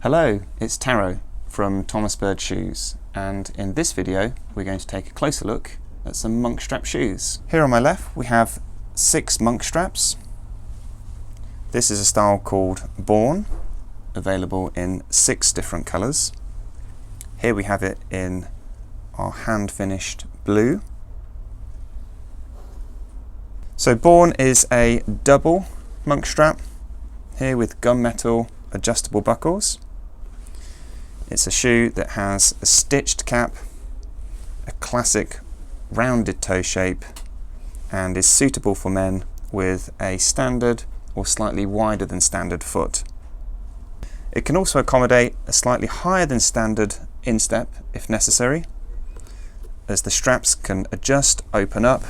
Hello, it's Taro from Thomas Bird Shoes, and in this video we're going to take a closer look at some monk strap shoes. Here on my left we have 6 monk straps. This is a style called Born, available in 6 different colours. Here we have it in our hand finished blue. So Born is a double monk strap, here with gunmetal adjustable buckles. It's a shoe that has a stitched cap, a classic rounded toe shape, and is suitable for men with a standard or slightly wider than standard foot. It can also accommodate a slightly higher than standard instep if necessary, as the straps can adjust, open up,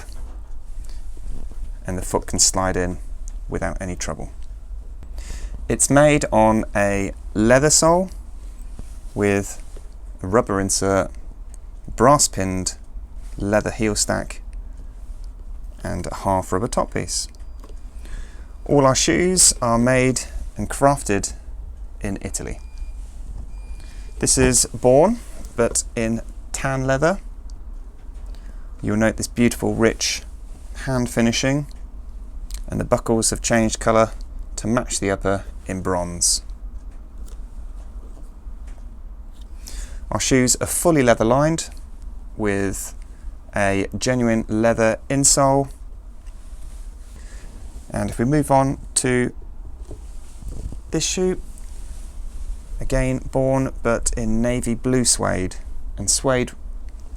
and the foot can slide in without any trouble. It's made on a leather sole with a rubber insert, brass pinned leather heel stack, and a half rubber top piece. All our shoes are made and crafted in Italy. This is Born, but in tan leather. You'll note this beautiful rich hand finishing, and the buckles have changed colour to match the upper in bronze. Our shoes are fully leather lined with a genuine leather insole. And if we move on to this shoe, again Born but in navy blue suede, and suede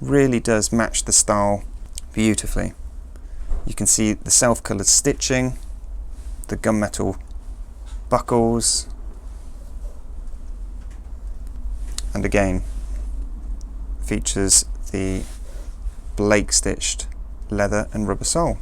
really does match the style beautifully. You can see the self-coloured stitching, the gunmetal buckles, and again features the Blake stitched leather and rubber sole.